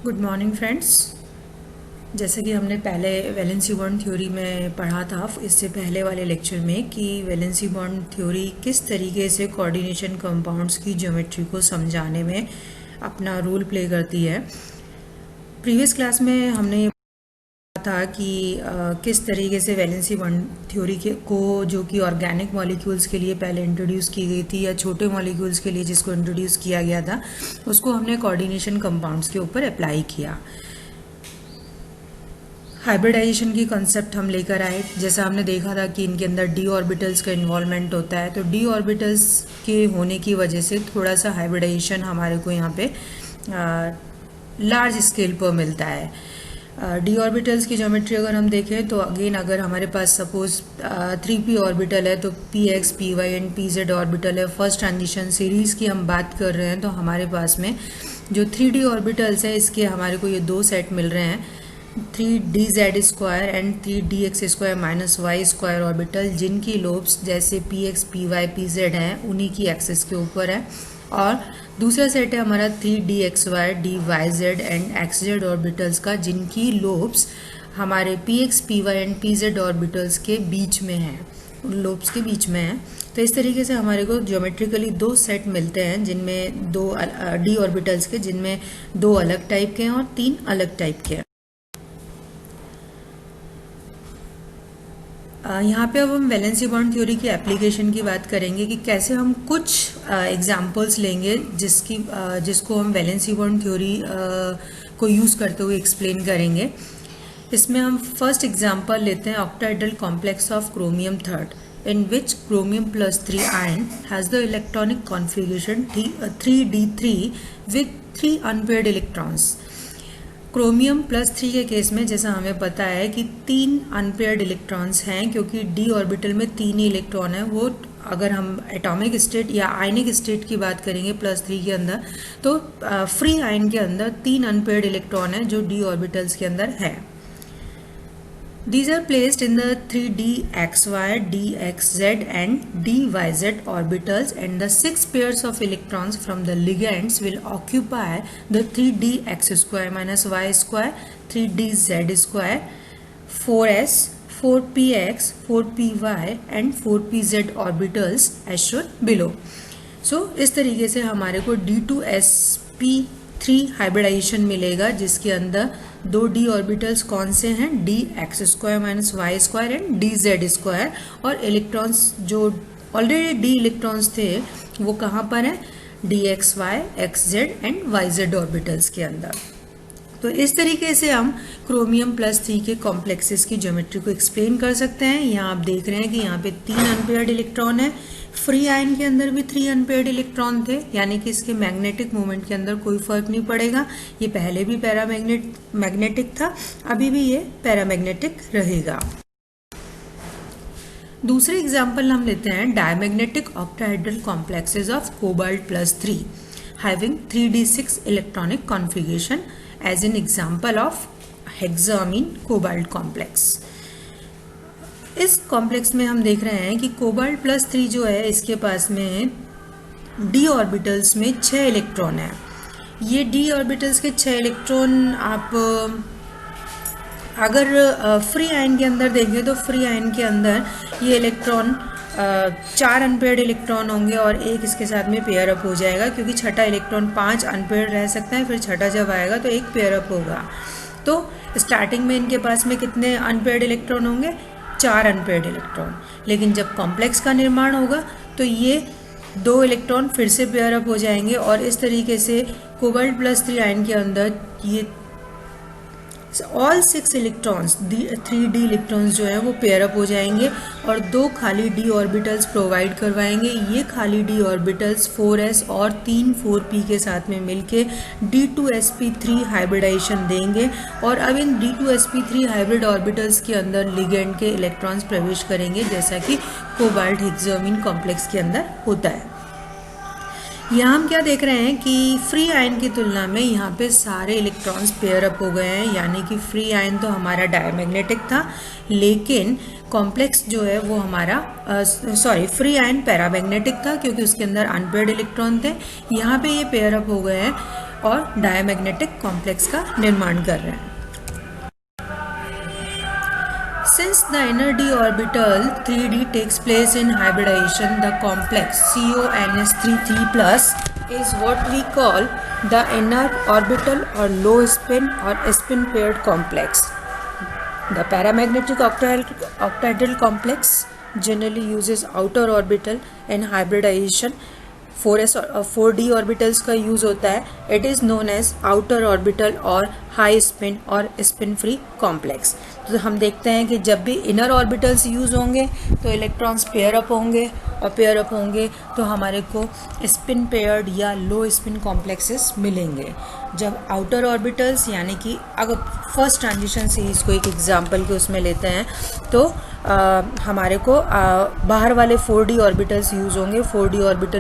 Good morning friends. जैसे कि हमने पहले वैलेंसी बॉन्ड थ्योरी में पढ़ा था इससे पहले वाले लेक्चर में कि वैलेंसी बॉन्ड थ्योरी किस तरीके से कोऑर्डिनेशन कंपाउंड्स की ज्योमेट्री को समझाने में अपना रोल प्ले करती है। प्रीवियस क्लास में हमने था कि किस तरीके से वैलेंसी बॉन्ड थ्योरी को जो कि ऑर्गेनिक मॉलिक्यूल्स के लिए पहले इंट्रोड्यूस की गई थी या छोटे मॉलिक्यूल्स के लिए जिसको इंट्रोड्यूस किया गया था उसको हमने कोऑर्डिनेशन कंपाउंड्स के ऊपर अप्लाई किया। हाइब्रिडाइजेशन की कॉन्सेप्ट हम लेकर आए। जैसा हमने देखा था कि इनके अंदर डी ऑर्बिटल्स का इन्वॉल्वमेंट होता है, तो डी ऑर्बिटल्स के होने की वजह से थोड़ा सा हाइब्रिडाइजेशन हमारे को यहाँ पे लार्ज स्केल पर मिलता है। डी ऑर्बिटल्स की ज्योमेट्री अगर हम देखें तो अगेन अगर हमारे पास सपोज 3p ऑर्बिटल है तो px, py and pz orbital है। फर्स्ट ट्रांजिशन सीरीज की हम बात कर रहे हैं तो हमारे पास में जो 3d ऑर्बिटल्स है इसके हमारे को ये दो सेट मिल रहे हैं, 3dz square and 3dx square minus y square orbital, जिनकी लोब्स जैसे px, py, pz हैं उन्हीं की एक्सिस के ऊपर है। और दूसरा सेट है हमारा 3dxy, dyz and xz orbitals का, जिनकी लोब्स हमारे px, py and pz orbitals के बीच में है, उन लोब्स के बीच में है। तो इस तरीके से हमारे को ज्योमेट्रिकली दो सेट मिलते हैं जिनमें दो डी ऑर्बिटल्स के, जिनमें दो अलग टाइप के हैं और तीन अलग टाइप के हैं। यहाँ पे अब हम वैलेंसी बॉन्ड थ्योरी की एप्लीकेशन की बात करेंगे कि कैसे हम कुछ एग्जांपल्स लेंगे जिसको हम वैलेंसी बॉन्ड थ्योरी को यूज़ करते हुए एक्सप्लेन करेंगे। इसमें हम फर्स्ट एग्जांपल लेते हैं octahedral complex of chromium third, in which chromium plus 3 ion has the electronic configuration 3d3 with 3 unpaired electrons। Chromium plus 3 के केस में जैसा हमें पता है कि 3 अनपेयर्ड इलेक्ट्रॉन्स हैं, क्योंकि डी ऑर्बिटल में 3 ही इलेक्ट्रॉन है। वो अगर हम एटॉमिक स्टेट या आयनिक स्टेट की बात करेंगे +3 के अंदर, तो फ्री आयन के अंदर 3 अनपेयर्ड इलेक्ट्रॉन है जो डी ऑर्बिटल्स के अंदर है। These are placed in the 3dxy, dxz and dyz orbitals, and the 6 pairs of electrons from the ligands will occupy the 3dx square minus y square, 3dz square, 4s, 4px, 4py and 4pz orbitals as shown below। So इस तरीके से हमारे को d2sp3 hybridisation मिलेगा, जिसके अंदर दो D orbitals कौन से हैं, d x square minus y square and d z square, और इलेक्ट्रॉन्स जो ऑलरेडी डी इलेक्ट्रॉन्स थे वो कहाँ पर हैं, d x y, x z and y z orbitals के अंदर। तो इस तरीके से हम क्रोमियम +3 के कॉम्प्लेक्सेस की ज्योमेट्री को एक्सप्लेन कर सकते हैं। यहाँ आप देख रहे हैं कि यहाँ पे 3 अनपेयर्ड इलेक्ट्रॉन है। फ्री आयन के अंदर भी 3 अनपेयर्ड इलेक्ट्रॉन थे, यानी कि इसके मैग्नेटिक मोमेंट के अंदर कोई फर्क नहीं पड़ेगा। ये पहले भी मैग्नेटिक था, अभी भी ये पैरामैग्नेटिक रहेगा। दूसरे एग्जाम्पल हम लेते हैं diamagnetic octahedral complexes of cobalt +3 having 3d6 electronic configuration as an example of hexammine cobalt complex. इस कॉम्प्लेक्स में हम देख रहे हैं कि कोबाल्ट +3 जो है इसके पास में डी ऑर्बिटल्स में 6 इलेक्ट्रॉन है। ये डी ऑर्बिटल्स के 6 इलेक्ट्रॉन आप अगर फ्री आयन के अंदर देखें तो फ्री आयन के अंदर ये इलेक्ट्रॉन 4 अनपेयर्ड इलेक्ट्रॉन होंगे और एक इसके साथ में पेयर अप हो जाएगा, क्योंकि छठा इलेक्ट्रॉन 5 अनपेयर्ड रह सकता है, फिर छठा जब आएगा तो एक पेयर अप होगा। तो स्टार्टिंग में इनके पास में कितने अनपेयर्ड इलेक्ट्रॉन होंगे, 4 अनपेयर्ड इलेक्ट्रॉन। लेकिन जब कॉम्प्लेक्स का निर्माण होगा तो ये 2 इलेक्ट्रॉन फिर से पेयर अप हो जाएंगे, और इस तरीके से कोबाल्ट +3 आयन के अंदर ये ऑल 6 इलेक्ट्रॉन्स 3d इलेक्ट्रॉन्स जो है वो पेयर अप हो जाएंगे और 2 खाली d ऑर्बिटल्स प्रोवाइड करवाएंगे। ये खाली d ऑर्बिटल्स 4s और 3 4p के साथ में मिलके d2sp3 हाइब्रिडाइजेशन देंगे, और अब इन d2sp3 हाइब्रिड ऑर्बिटल्स के अंदर लिगेंड के इलेक्ट्रॉन्स प्रवेश करेंगे, जैसा कि कोबाल्ट हेक्सामीन कॉम्प्लेक्स के अंदर होता है। यहाँ हम क्या देख रहे हैं कि फ्री आयन की तुलना में यहाँ पे सारे इलेक्ट्रॉन्स पेयर अप हो गए हैं, यानी कि फ्री आयन तो हमारा डायमैग्नेटिक था, लेकिन कॉम्प्लेक्स जो है वो हमारा फ्री आयन पैरामैग्नेटिक था, क्योंकि उसके अंदर अनपेयर्ड इलेक्ट्रॉन थे। यहाँ पे ये पेयर अप हो गए हैं और डायमैग्नेटिक कॉम्प्लेक्स का निर्माण कर रहे हैं। Since the inner d orbital 3d takes place in hybridization, the complex CONS3 is what we call the inner orbital or low spin or spin paired complex. The paramagnetic octahedral complex generally uses outer orbital in hybridization. 4s और 4d orbitals का use होता है. It is known as outer orbital और high spin और spin free complex. तो हम देखते हैं कि जब भी इनर ऑर्बिटल्स यूज़ होंगे तो इलेक्ट्रॉन्स पेयर अप होंगे, और पेयर अप होंगे तो हमारे को स्पिन पेयर्ड या लो स्पिन कॉम्प्लेक्सेस मिलेंगे. जब आउटर ऑर्बिटल्स यानी कि अगर फर्स्ट ट्रांजिशन से ही इसको एक एग्जांपल के उसमें लेते हैं तो हमारे को बाहर वाले 4d ऑर्बिटल्स यूज़ होंगे. 4d orbital.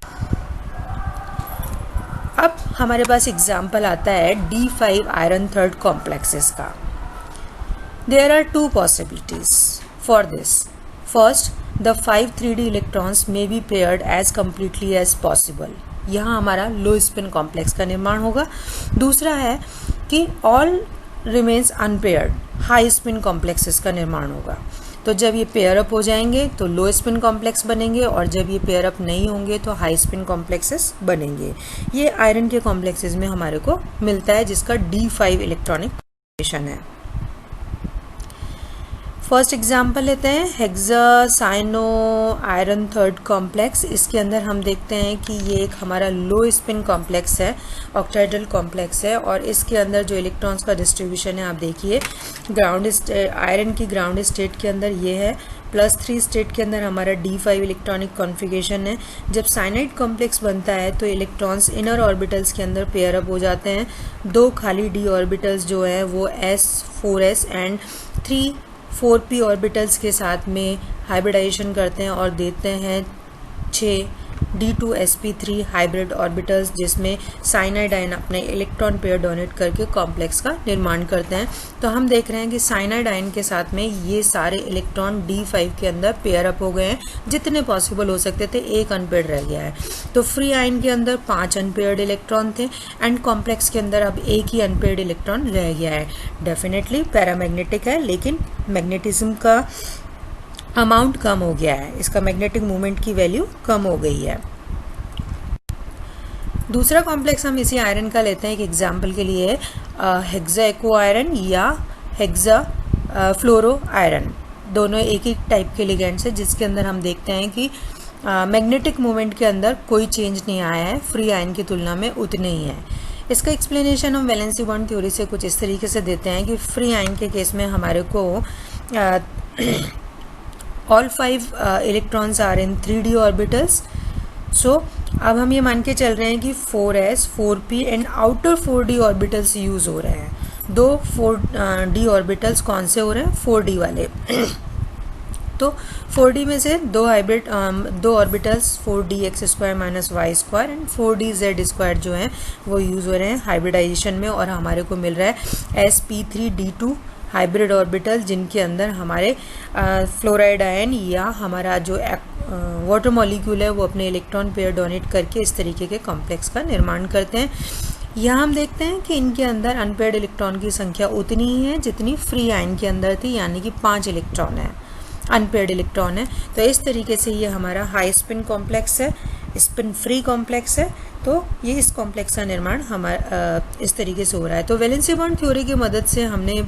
अब हमारे पास एग्जाम्पल आता है D5 आयरन थर्ड कॉम्प्लेक्सेस का. There are two possibilities for this. First, the 5 3d electrons may be paired as completely as possible. यहाँ हमारा लो स्पिन कॉम्प्लेक्स का निर्माण होगा. दूसरा है कि all remains unpaired, high spin complexes का निर्माण होगा. तो जब ये पेयर अप हो जाएंगे तो लो स्पिन कॉम्प्लेक्स बनेंगे, और जब ये पेयर अप नहीं होंगे तो हाई स्पिन कॉम्प्लेक्सेस बनेंगे. ये आयरन के कॉम्प्लेक्सेस में हमारे को मिलता है जिसका D5 इलेक्ट्रॉनिक कॉन्फिगरेशन है. फर्स्ट एग्जांपल लेते हैं हेक्सासाइनो आयरन थर्ड कॉम्प्लेक्स. इसके अंदर हम देखते हैं कि ये एक हमारा लो स्पिन कॉम्प्लेक्स है, ऑक्टाहेड्रल कॉम्प्लेक्स है, और इसके अंदर जो इलेक्ट्रॉन्स का डिस्ट्रीब्यूशन है आप देखिए. ग्राउंड आयरन की ग्राउंड स्टेट के अंदर ये है, +3 स्टेट के अंदर हमारा D5 इलेक्ट्रॉनिक कॉन्फिगरेशन है. जब साइनाइड कॉम्प्लेक्स बनता है तो इलेक्ट्रॉन्स इनर ऑर्बिटल्स के अंदर पेयर अप हो जाते हैं. 2 खाली D ऑर्बिटल्स जो हैं वो S 4s and 3 4p orbitals के साथ में हाइब्रिडाइजेशन करते हैं और देते हैं 6 D2sp3 हाइब्रिड ऑर्बिटल्स, जिसमें साइनाइड आयन अपने इलेक्ट्रॉन पेयर डोनेट करके कॉम्प्लेक्स का निर्माण करते हैं. तो हम देख रहे हैं कि साइनाइड आयन के साथ में ये सारे इलेक्ट्रॉन D5 के अंदर पेयर अप हो गए हैं. जितने पॉसिबल हो सकते थे, एक अनपेयर्ड रह गया है. तो फ्री आयन के अंदर 5 अनपेयर्ड इलेक्ट्रॉन थे, एंड कॉम्प्लेक्स के अंदर अब एक ही अनपेयर्ड इलेक्ट्रॉन रह गया है. डेफिनेटली पैरामैग्नेटिक है, लेकिन मैग्नेटिज्म का अमाउंट कम हो गया है, इसका मैग्नेटिक मोमेंट की वैल्यू कम हो गई है. दूसरा कॉम्प्लेक्स हम इसी आयरन का लेते हैं एक एग्जांपल के लिए, हेक्सा एक्ो आयरन या हेक्सा फ्लोरो आयरन. दोनों एक ही टाइप के लिगेंड्स है, जिसके अंदर हम देखते हैं कि मैग्नेटिक मोमेंट के अंदर कोई चेंज नहीं आया है, फ्री आयन की तुलना में उतने ही है. इसका एक्सप्लेनेशन हम वैलेंसी बॉन्ड थ्योरी से कुछ इस तरीके से देते हैं कि फ्री आयन के केस में हमारे को all 5 electrons are in 3d orbitals. So अब हम ये मान के चल रहे हैं कि 4s 4p and outer 4d orbitals use हो रहे हैं. 2 4d ऑर्बिटल्स कौन से हो रहे हैं? 4d वाले. तो 4d में से दो orbitals 4dx² - y² and 4dz² जो हैं वो यूज़ हो रहे हैं हाइब्रिडाइजेशन में, और हमारे को मिल रहा है sp3d2 हाइब्रिड ऑर्बिटल, जिनके अंदर हमारे फ्लोराइड आयन या हमारा जो वाटर मॉलिक्यूल है वो अपने इलेक्ट्रॉन पेयर डोनेट करके इस तरीके के कॉम्प्लेक्स का निर्माण करते हैं. यहाँ हम देखते हैं कि इनके अंदर अनपेयर्ड इलेक्ट्रॉन की संख्या उतनी ही है जितनी फ्री आयन के अंदर थी, यानी कि 5 इलेक्ट्रॉन है, अनपेयर्ड इलेक्ट्रॉन है. तो इस तरीके से ये हमारा हाई स्पिन कॉम्प्लेक्स है, स्पिन फ्री कॉम्प्लेक्स है. तो ये इस कॉम्प्लेक्स का निर्माण हमारा इस तरीके से हो रहा है. तो वैलेंसी बॉन्ड थ्योरी की मदद से हमने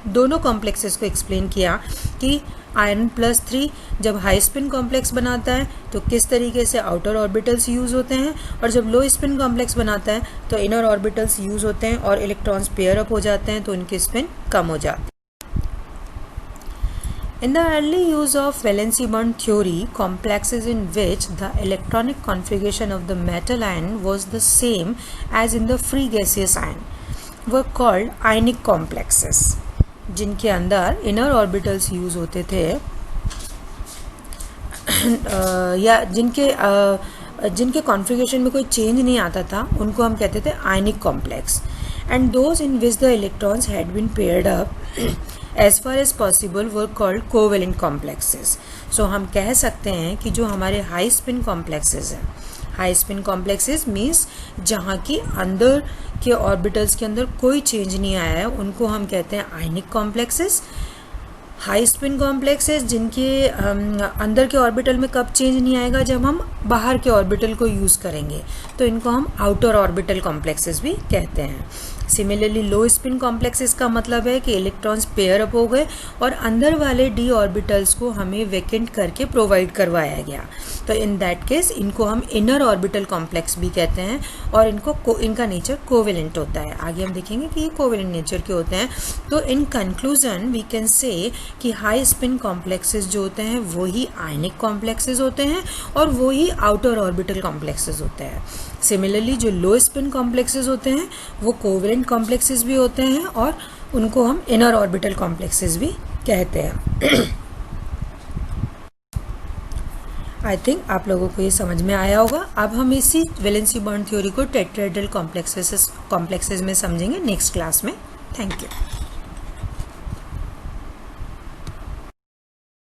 दोनों कॉम्प्लेक्सेस को एक्सप्लेन किया कि आयरन +3 जब हाई स्पिन कॉम्प्लेक्स बनाता है तो किस तरीके से आउटर ऑर्बिटल्स यूज़ होते हैं, और जब लो स्पिन कॉम्प्लेक्स बनाता है तो इनर ऑर्बिटल्स यूज़ होते हैं और इलेक्ट्रॉन्स पेयर अप हो जाते हैं तो उनकी स्पिन कम हो जाती है. In the early use of valency bond theory, complexes in which the electronic configuration of the metal ion was the same as in the free gaseous ion were called ionic complexes. जिनके अंदर inner orbitals use होते थे या जिनके configuration में कोई change नहीं आता था, उनको हम कहते थे ionic complex. And those in which the electrons had been paired up as far as possible were called covalent complexes. सो हम कह सकते हैं कि जो हमारे हाई स्पिन कॉम्प्लेक्सेस हैं, हाई स्पिन कॉम्प्लेक्सेस मीन्स जहाँ की अंदर के ऑर्बिटल्स के अंदर कोई चेंज नहीं आया है, उनको हम कहते हैं आयनिक कॉम्प्लेक्सेस। हाई स्पिन कॉम्प्लेक्सेस जिनके अंदर के ऑर्बिटल में कब चेंज नहीं आएगा, जब हम बाहर के ऑर्बिटल को यूज़ करेंगे, तो इनको हम आउटर ऑर्बिटल कॉम्प्लेक्सेस भी कहते हैं। सिमिलरली लो स्पिन कॉम्प्लेक्सेस का मतलब है कि इलेक्ट्रॉन्स पेयर अप हो गए और अंदर वाले डी ऑर्बिटल्स को हमें वैकेंट करके प्रोवाइड करवाया गया, तो इन दैट केस इनको हम इनर ऑर्बिटल कॉम्प्लेक्स भी कहते हैं और इनका नेचर कोवेलेंट होता है। आगे हम देखेंगे कि ये कोवेलेंट नेचर के होते हैं। तो in conclusion we can say कि हाई स्पिन कॉम्प्लेक्सेस जो होते हैं वो ही आयनिक कॉम्प्लेक्सेस होते हैं और वो ही आउटर ऑर्बिटल कॉम्प्लेक्सेस होते हैं। सिमिलरली जो लो स्पिन कॉम्प्लेक्सेस होते हैं वो कोवेलेंट कॉम्प्लेक्सेस भी होते हैं और उनको हम इनर ऑर्बिटल कॉम्प्लेक्सेस भी कहते हैं। आई थिंक आप लोगों को ये समझ में आया होगा। अब हम इसी वैलेंसी बॉन्ड थ्योरी को टेट्राहेड्रल कॉम्प्लेक्सेस में समझेंगे नेक्स्ट क्लास में। Thank you.